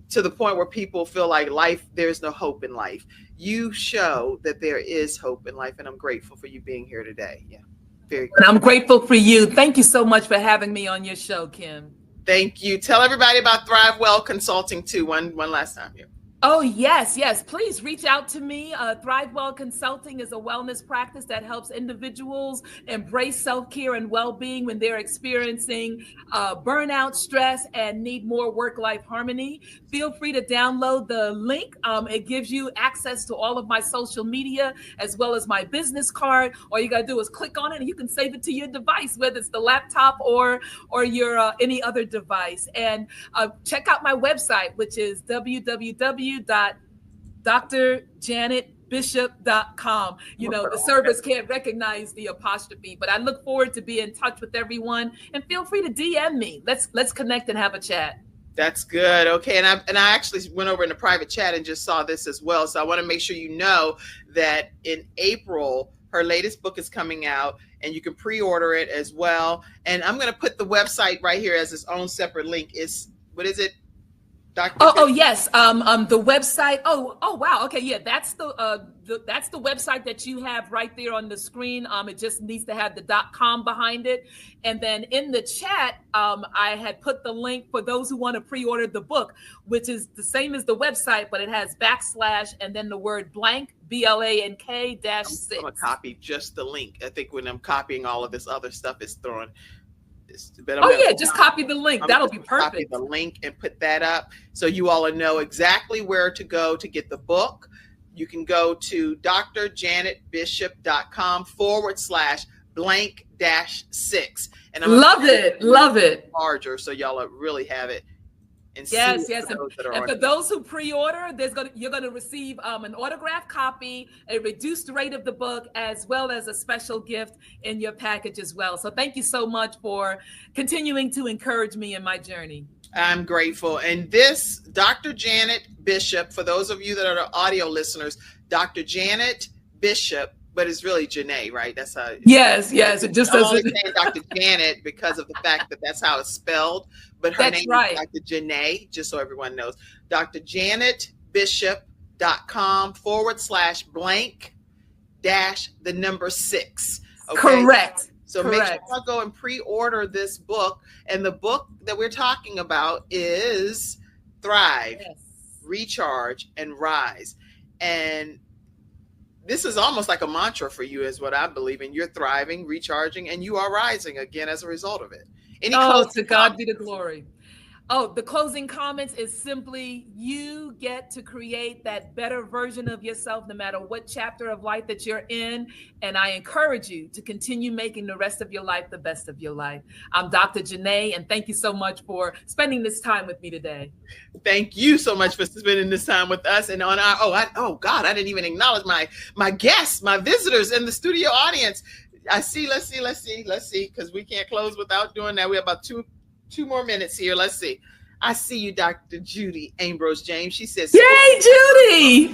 Speaker 1: to the point where people feel like there's no hope in life. You show that there is hope in life, and I'm grateful for you being here today. Yeah, very good.
Speaker 2: And I'm grateful for you. Thank you so much for having me on your show, Kim.
Speaker 1: Thank you. Tell everybody about Thrive Well Consulting too, one last time here.
Speaker 2: Oh, yes. Please reach out to me. Thrive Well Consulting is a wellness practice that helps individuals embrace self-care and well-being when they're experiencing burnout, stress, and need more work-life harmony. Feel free to download the link. It gives you access to all of my social media as well as my business card. All you got to do is click on it and you can save it to your device, whether it's the laptop or your any other device. And check out my website, which is www.drjanetbishop.com. The servers can't recognize the apostrophe, but I look forward to be in touch with everyone, and feel free to DM me. Let's connect and have a chat.
Speaker 1: That's good. Okay. And I actually went over in the private chat and just saw this as well. So I want to make sure you know that in April, her latest book is coming out, and you can pre-order it as well. And I'm going to put the website right here as its own separate link. What is it? Dr.
Speaker 2: Oh yes. The website. Oh wow. Okay. Yeah. That's the website that you have right there on the screen. It just needs to have the .com behind it. And then in the chat, I had put the link for those who want to pre-order the book, which is the same as the website, but it has / and then the word blank, BLANK -6.
Speaker 1: I'm gonna copy just the link. I think when I'm copying all of this other stuff, it's throwing.
Speaker 2: Just copy the link. That'll be perfect.
Speaker 1: Copy the link and put that up so you all know exactly where to go to get the book. You can go to drjanetbishop.com /blank-6. And I'm
Speaker 2: love it.
Speaker 1: Larger, so y'all really have it. And
Speaker 2: yes. And for those who pre-order, you're going to receive an autographed copy, a reduced rate of the book, as well as a special gift in your package as well. So thank you so much for continuing to encourage me in my journey.
Speaker 1: I'm grateful. And this, Dr. Janet Bishop, for those of you that are the audio listeners, Dr. Janet Bishop, but it's really Janae, right? That's how.
Speaker 2: Yes. It just
Speaker 1: I'm
Speaker 2: doesn't.
Speaker 1: only saying Dr. Janet because of the fact that that's how it's spelled. But her name is Dr. Janae, just so everyone knows. drjanetbishop.com /blank-6. Okay?
Speaker 2: Correct.
Speaker 1: So make sure you go and pre-order this book. And the book that we're talking about is Thrive, Recharge, and Rise. And this is almost like a mantra for you, is what I believe in. You're thriving, recharging, and you are rising again as a result of it.
Speaker 2: To God be the glory. Oh, the closing comments is simply you get to create that better version of yourself no matter what chapter of life that you're in. And I encourage you to continue making the rest of your life the best of your life. I'm Dr. Janae, and thank you so much for spending this time with me today.
Speaker 1: Thank you so much for spending this time with us. And on our, oh God, I didn't even acknowledge my guests, my visitors in the studio audience. I see, let's see, because we can't close without doing that. We have about two more minutes here. Let's see. I see you, Dr. Judy Ambrose James. She says,
Speaker 2: "Yay, Judy!"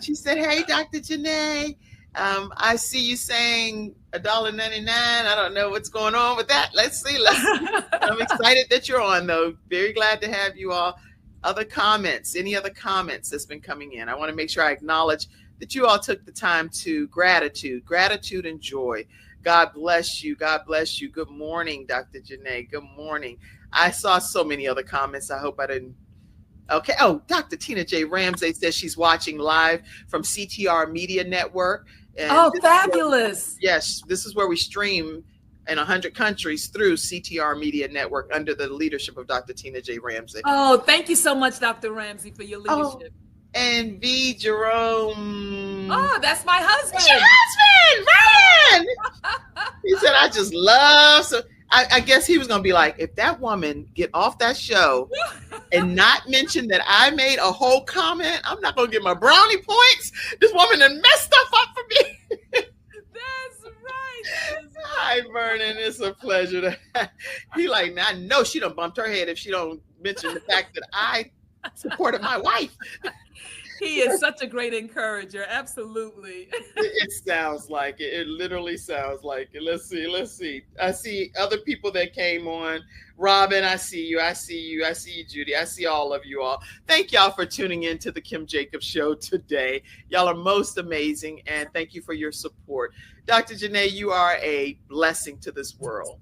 Speaker 1: She said, "Hey, Dr. Janae. I see you saying $1.99. I don't know what's going on with that. Let's see. I'm excited that you're on, though. Very glad to have you all. Other comments? Any other comments that's been coming in? I want to make sure I acknowledge that you all took the time to gratitude and joy. God bless you. God bless you. Good morning, Dr. Janae. Good morning. I saw so many other comments. I hope I didn't. Okay. Oh, Dr. Tina J. Ramsey says she's watching live from CTR Media Network. And
Speaker 2: oh, fabulous.
Speaker 1: Yes, this is where we stream in 100 countries through CTR Media Network under the leadership of Dr. Tina J. Ramsey.
Speaker 2: Oh, thank you so much, Dr. Ramsey, for your leadership.
Speaker 1: And V. Jerome.
Speaker 2: Oh, that's my husband.
Speaker 1: That's your husband, Ryan. He said, I just love. So I guess he was going to be like, if that woman get off that show and not mention that I made a whole comment, I'm not going to get my brownie points. This woman done messed stuff up for me.
Speaker 2: That's right.
Speaker 1: Hi, Vernon. It's a pleasure to have. He like, I know she done bumped her head if she don't mention the fact that I supported my wife.
Speaker 2: He is such a great encourager. Absolutely.
Speaker 1: It sounds like it. It literally sounds like it. Let's see. I see other people that came on. Robin, I see you. I see you, Judy. I see all of you all. Thank y'all for tuning in to the Kim Jacobs Show today. Y'all are most amazing, and thank you for your support. Dr. Janae, you are a blessing to this world.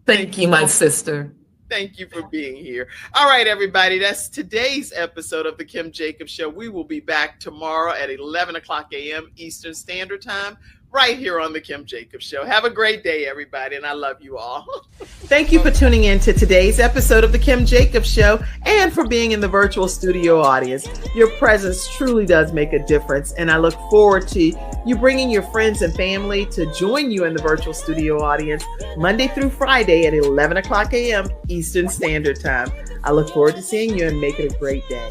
Speaker 2: Thank you, my sister.
Speaker 1: Thank you for being here. All right, everybody. That's today's episode of the Kim Jacobs Show. We will be back tomorrow at 11 o'clock a.m. Eastern Standard Time, right here on the Kim Jacobs Show. Have a great day, everybody, and I love you all. Thank you for tuning in to today's episode of the Kim Jacobs Show and for being in the virtual studio audience. Your presence truly does make a difference, and I look forward to you bringing your friends and family to join you in the virtual studio audience Monday through Friday at 11 o'clock a.m. Eastern Standard Time. I look forward to seeing you and make it a great day.